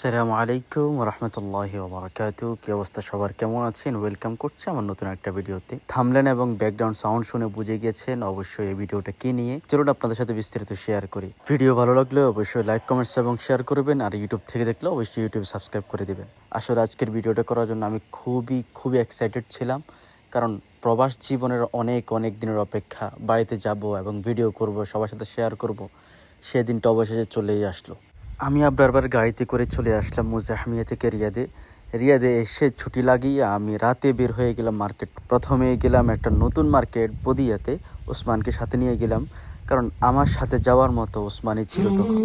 আসসালামু আলাইকুম রহমতুল্লাহি ওবারাকাতু। কি অবস্থা সবার, কেমন আছেন? ওয়েলকাম করছি আমার নতুন একটা ভিডিওতে। থাম্বনেল এবং ব্যাকগ্রাউন্ড সাউন্ড শুনে বুঝে গিয়েছেন অবশ্যই এই ভিডিওটা কি নিয়ে। চলুন আপনাদের সাথে বিস্তারিত শেয়ার করি। ভিডিও ভালো লাগলে অবশ্যই লাইক, কমেন্টস এবং শেয়ার করবেন। আর ইউটিউব থেকে দেখলে অবশ্যই ইউটিউব সাবস্ক্রাইব করে দিবেন। আসলে আজকের ভিডিওটা করার জন্য আমি খুবই এক্সাইটেড ছিলাম, কারণ প্রবাস জীবনের অনেক দিনের অপেক্ষা। বাড়িতে যাব এবং ভিডিও করব, সবার সাথে শেয়ার করব, সেদিনটা অবশেষে চলেই আসলো। আমি আবার গাড়িতে করে চলে আসলাম মুজাহমিয়া থেকে রিয়াদে এসে ছুটি লাগিয়ে আমি রাতে বের হয়ে গেলাম মার্কেট। প্রথমে গেলাম একটা নতুন মার্কেট বদিয়াতে, ওসমানকে সাথে নিয়ে গেলাম, কারণ আমার সাথে যাওয়ার মতো ওসমানই ছিল তখন।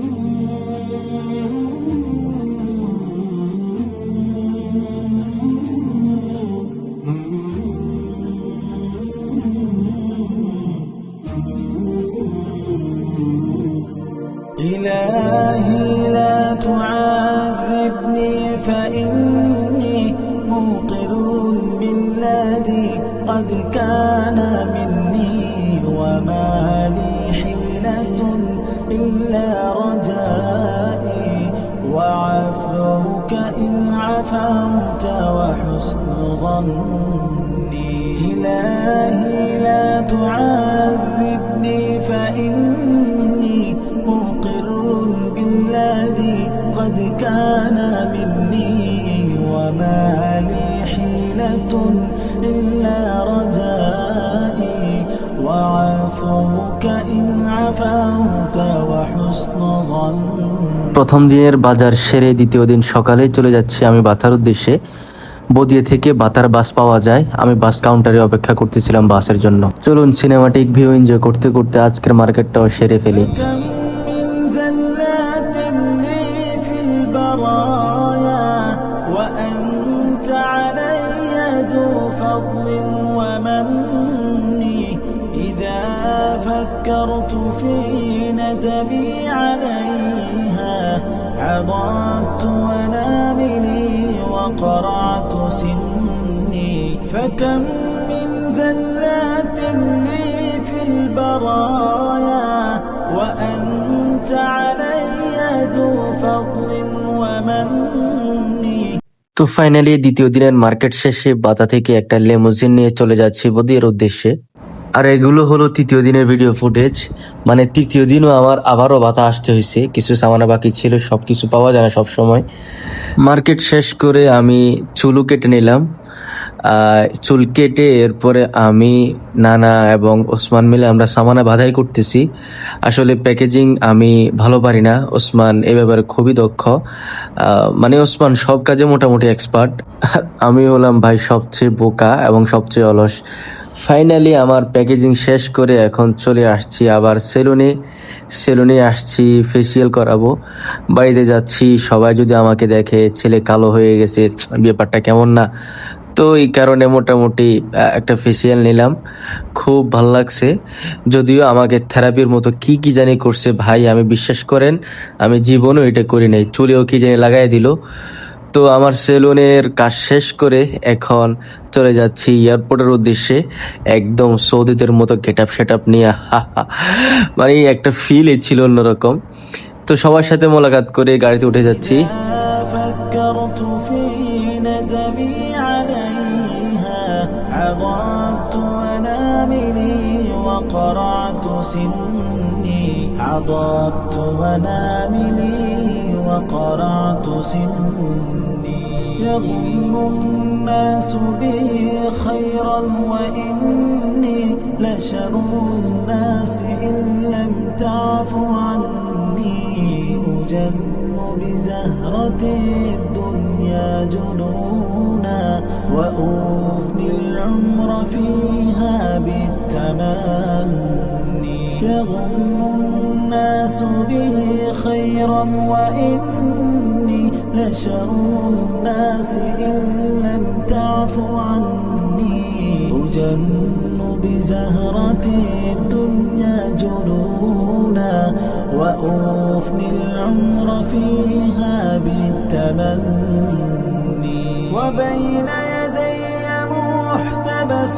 إلهي لا تعذبني فإني موقر بالذي قد كان مني وما لي حيلة إلا رجائي وعفوك إن عفوت وحسن ظني. إلهي لا تعذبني فإني مقر بالذي قد كان مني وما لي حيلة إلا رجائي وعفوك إن عفوت وحسن ظني. প্রথম দিনের বাজার সেরে দ্বিতীয় দিন সকালে চলে যাচ্ছি আমি বাতার উদ্দেশ্যে। বদিয়া থেকে বাতার বাস পাওয়া যায়, আমি বাস কাউন্টারে অপেক্ষা করতেছিলাম বাসের জন্য। চলুন সিনেমাটিক ভিউ এনজয় করতে করতে আজকের মার্কেটটাও সেরে ফেলি। كم من زلات لي في البرايا وأنت علي ذو فضل ومن. إذا فكرت في ندمي عليها عضدت وناملي وقرعت سني. فكم من زلات لي في البرايا وأنت علي ذو فضل ومن. তো ফাইনালি দ্বিতীয় দিনের মার্কেট শেষে বাতা থেকে একটা লেমোজিন নিয়ে চলে যাচ্ছি বদিয়ার উদ্দেশ্যে। আর এগুলো হলো তৃতীয় দিনের ভিডিও ফুটেজ। মানে তৃতীয় দিনও আমার আবারও বাতা আসতে হয়েছে, কিছু সামানা বাকি ছিল, সব কিছু পাওয়া যায় না সব সময়। মার্কেট শেষ করে আমি চুলও কেটে নিলাম। চুল কেটে এরপরে আমি, নানা এবং ওসমান মিলে আমরা সামানা বাধাই করতেছি। আসলে প্যাকেজিং আমি ভালো পারি না, ওসমান এ ব্যাপারে খুবই দক্ষ। মানে ওসমান সব কাজে মোটামুটি এক্সপার্ট, আমি হলাম ভাই সবচেয়ে বোকা এবং সবচেয়ে অলস। ফাইনালি আমার প্যাকেজিং শেষ করে এখন চলে আসছি আবার সেলুনে আসছি ফেসিয়াল করাবো। বাড়িতে যাচ্ছি, সবাই যদি আমাকে দেখে ছেলে কালো হয়ে গেছে, ব্যাপারটা কেমন না। তো এই কারণে মোটামুটি একটা ফেসিয়াল নিলাম, খুব ভালো লাগছে। যদিও আমাকে থেরাপির মতো কি জানি করছে ভাই, আমি বিশ্বাস করেন আমি জীবনও এটা করি নাই। চুলেও কি জানি লাগাই দিল। তো আমার সেলুনের কাজ শেষ করে এখন চলে যাচ্ছি এয়ারপোর্টের উদ্দেশ্যে, একদম সৌদিদের মতো গেটআপ সেটআপ নিয়ে। মানে একটা ফিল ছিল অন্যরকম। তো সবার সাথে মোলাকাত করে গাড়িতে উঠে যাচ্ছি। فكرت في ندمي عليها عضدت وناملي وقرعت سني. عضدت وناملي وقرعت سني. يظن الناس بي خيرا وإني لشر الناس إن لم تعف عني. أجن بزهرة الدنيا جنونا وأفني العمر فيها بالتمني. يظن الناس بي خيرا وإني لشر الناس إن لم تعف عني. أجن بزهرة الدنيا جنونا وأفني العمر فيها بالتمني. وبين يدي محتبس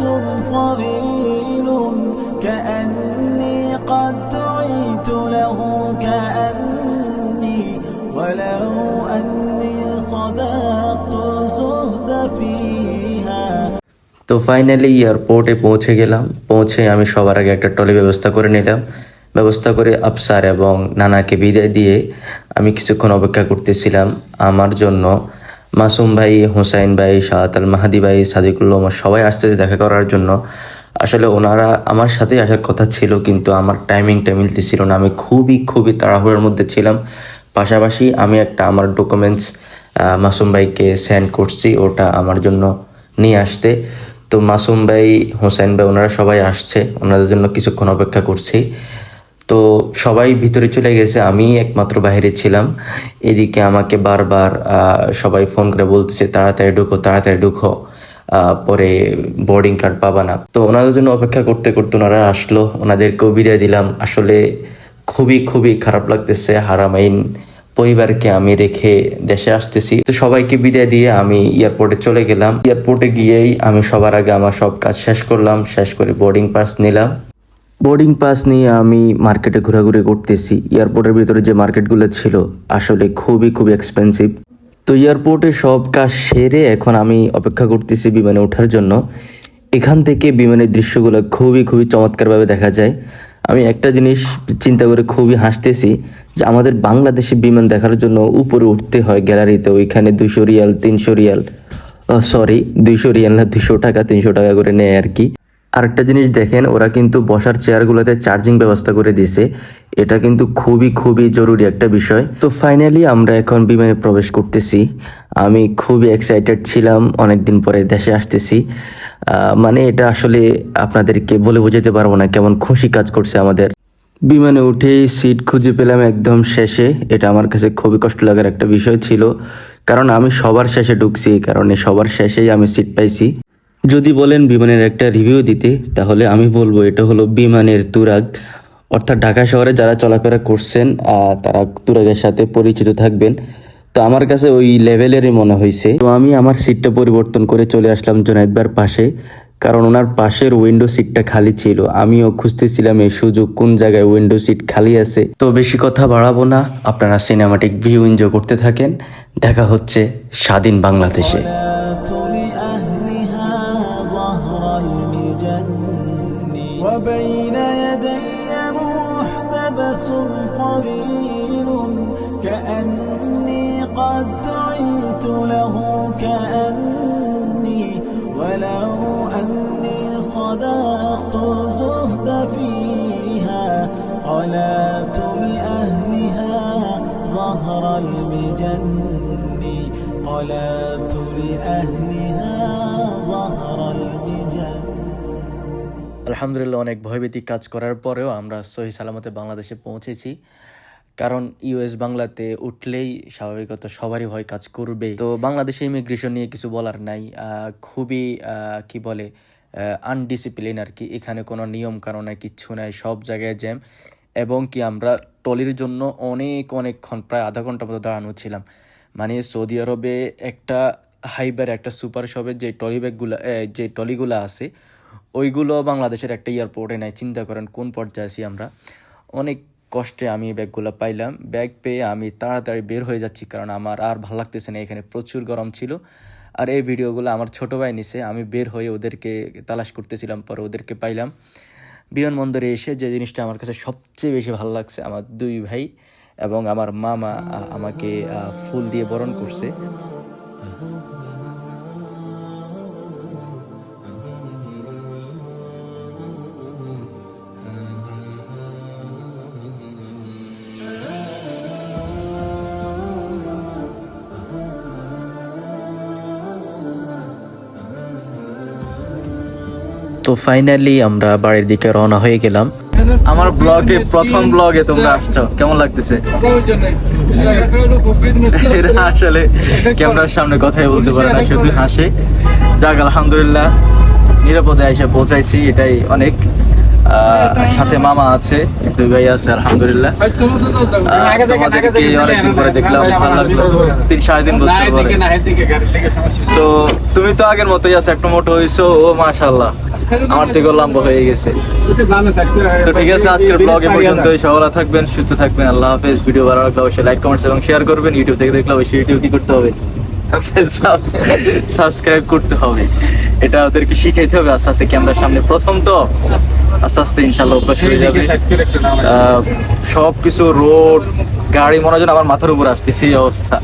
طويل كأني قد دعيت له كأني ولو أني صدقت زهد فيها. তো ফাইনালি এয়ারপোর্টে পৌঁছে গেলাম। পৌঁছে আমি সবার আগে একটা ট্রলি ব্যবস্থা করে নিলাম। ব্যবস্থা করে আফসার এবং নানাকে বিদায় দিয়ে আমি কিছুক্ষণ অপেক্ষা করতেছিলাম আমার জন্য। মাসুম ভাই, হুসাইন ভাই, শাহাত আল মাহাদি ভাই, সাদিকুল্লাহ ওমর সবাই আসতেছে দেখা করার জন্য। আসলে ওনারা আমার সাথেই আসার কথা ছিল, কিন্তু আমার টাইমিংটা মিলতেছিল না। আমি খুবই তাড়াহুড়োর মধ্যে ছিলাম। পাশাপাশি আমি একটা আমার ডকুমেন্টস মাসুম ভাইকে সেন্ড করছি, ওটা আমার জন্য নিয়ে আসতে। তো মাসুম ভাই, হোসেন ভাই ওনারা সবাই আসছে, ওনাদের জন্য কিছুক্ষণ অপেক্ষা করছি। তো সবাই ভিতরে চলে গেছে, আমি একমাত্র বাইরে ছিলাম। এদিকে আমাকে বারবার সবাই ফোন করে বলতেছে তাড়াতাড়ি ঢুকো, পরে বোর্ডিং কার্ড পাবা না। তো ওনাদের জন্য অপেক্ষা করতে করতে ওনারা আসলো, ওনাদেরকেও বিদায় দিলাম। আসলে খুবই খারাপ লাগতেছে, হারামাইন পরিবারকে আমি রেখে দেশে আসতেছি। তো সবাইকে বিদায় দিয়ে আমি এয়ারপোর্টে চলে গেলাম। এয়ারপোর্টে গিয়েই আমি সবার আগে আমার সব কাজ শেষ করলাম। শেষ করে বোর্ডিং পাস নিলাম। বোর্ডিং পাস নিয়ে আমি মার্কেটে ঘোরাঘুরি করতেছি। এয়ারপোর্টের ভিতরে যে মার্কেটগুলো ছিল আসলে খুবই এক্সপেন্সিভ। তো এয়ারপোর্টে সব কাজ সেরে এখন আমি অপেক্ষা করতেছি বিমানে ওঠার জন্য। এখান থেকে বিমানের দৃশ্যগুলো খুবই চমৎকারভাবে দেখা যায়। আমি একটা জিনিস চিন্তা করে খুবই হাসতেছি যে আমাদের বাংলাদেশে বিমান দেখার জন্য উপরে উঠতে হয় গ্যালারিতে, ওইখানে 200 রিয়াল 300 রিয়াল, সরি 200 রিয়াল না 200 টাকা 300 টাকা করে নেয় আর কি। আরেকটা জিনিস দেখেন, ওরা কিন্তু বসার চেয়ারগুলোতে চার্জিং ব্যবস্থা করে দিছে। এটা কিন্তু খুবই জরুরি একটা বিষয়। তো ফাইনালি আমরা এখন বিমানে প্রবেশ করতেছি। আমি খুবই এক্সাইটেড ছিলাম, অনেকদিন পরে দেশে আসতেছি। মানে এটা আসলে আপনাদেরকে বলে বোঝাতে পারবো না কেমন খুশি কাজ করছে আমাদের। বিমানে উঠেই সিট খুঁজে পেলাম একদম শেষে। এটা আমার কাছে খুবই কষ্ট লাগার একটা বিষয় ছিল, কারণ আমি সবার শেষে ঢুকছি, এই কারণে সবার শেষেই আমি সিট পাইছি। যদি বলেন বিমানের একটা রিভিউ দিতে, তাহলে আমি বলবো এটা হলো বিমানের তুরাগ। অর্থাৎ ঢাকা শহরে যারা চলাফেরা করছেন তারা তুরাগের সাথে পরিচিত থাকবেন। তো আমার কাছে ওই লেভেলেরই মনে হয়েছে। তো আমি আমার সিটটা পরিবর্তন করে চলে আসলাম জুনায়েদ ভাইয়ের পাশে, কারণ ওনার পাশের উইন্ডো সিটটা খালি ছিল। আমিও খুঁজতেছিলাম এই সুযোগ কোন জায়গায় উইন্ডো সিট খালি আছে। তো বেশি কথা বাড়াবো না, আপনারা সিনেমাটিক ভিউ এনজয় করতে থাকেন। দেখা হচ্ছে স্বাধীন বাংলাদেশে। وبين يدي محتبس طويل كأني قد دعيت له كأني ولو أني صدقت زهد فيها قلبت لأهلها ظهر المجن قلبت لأهلها ظهر المجن। আলহামদুলিল্লাহ, অনেক ভয়ভীতি কাজ করার পরেও আমরা সহি সালামতে বাংলাদেশে পৌঁছেছি। কারণ ইউএস বাংলাতে উঠলেই স্বাভাবিকত সবারই ভয় কাজ করবে। তো বাংলাদেশে ইমিগ্রেশন নিয়ে কিছু বলার নাই, খুবই কি বলে আনডিসিপ্লিন আর কি। এখানে কোনো নিয়ম কারণ নাই, কিচ্ছু নাই, সব জায়গায় জ্যাম। এবং কি আমরা ট্রলির জন্য অনেকক্ষণ প্রায় আধা ঘন্টা মতো দাঁড়ানো ছিলাম। মানে সৌদি আরবে একটা হাইবার একটা সুপার শপের যে ট্রলিগুলো আছে ওইগুলো বাংলাদেশের একটা এয়ারপোর্টে নাই। চিন্তা করেন কোন পর্যায়ে আছি আমরা। অনেক কষ্টে আমি ব্যাগগুলো পাইলাম। ব্যাগ পেয়ে আমি তাড়াতাড়ি বের হয়ে যাচ্ছি, কারণ আমার আর ভালো লাগতেছে না, এখানে প্রচুর গরম ছিল। আর এই ভিডিওগুলো আমার ছোটো ভাই নিছে, আমি বের হয়ে ওদেরকে তালাশ করতেছিলাম, পরে ওদেরকে পাইলাম। বিমানবন্দরে এসে যে জিনিসটা আমার কাছে সবচেয়ে বেশি ভালো লাগছে, আমার 2 ভাই এবং আমার মামা আমাকে ফুল দিয়ে বরণ করছে। তো ফাইনালি আমরা বাড়ির দিকে রওনা হয়ে গেলাম। আমার প্রথম ব্লগে তোমরা আসছো, কেমন লাগতেছে? এরা আসলে ক্যামেরার সামনে কথাই বলতে পারে না, শুধু হাসে। যাক আলহামদুলিল্লাহ নিরাপদে এসে পৌঁছাইছি, এটাই অনেক। সাথে মামা আছে, 2 ভাই আছে আলহামদুলিল্লাহ। তোমাদেরকে অনেকদিন পরে দেখলাম, ভালো লাগলো। 3-3.5 বছর পরে। তো তুমি তো আগের মতোই আছো, একটু মোটো হয়েছো। ও মাশাআল্লাহ, আমার থেকেও লম্বা হয়ে গেছে। তো ঠিক আছে, আজকের ব্লগ এ পর্যন্তই। সকলে থাকবেন, সুস্থ থাকবেন, আল্লাহ হাফেজ। ভিডিও ভালো লাগলে অবশ্যই লাইক, কমেন্টস এবং শেয়ার করবেন। ইউটিউব থেকে দেখলে অবশ্যই ইউটিউব কি করতে হবে, সাবস্ক্রাইব করতে হবে। এটা ওদেরকে শিখাইতে হবে আস্তে আস্তে। ক্যামেরার সামনে প্রথম তো, আস্তে আস্তে ইনশাল্লাহ অভ্যাস হয়ে যাবে। সবকিছু রোড গাড়ি মনে হয় যেন আমার মাথার উপর আসতেছে, এই অবস্থা।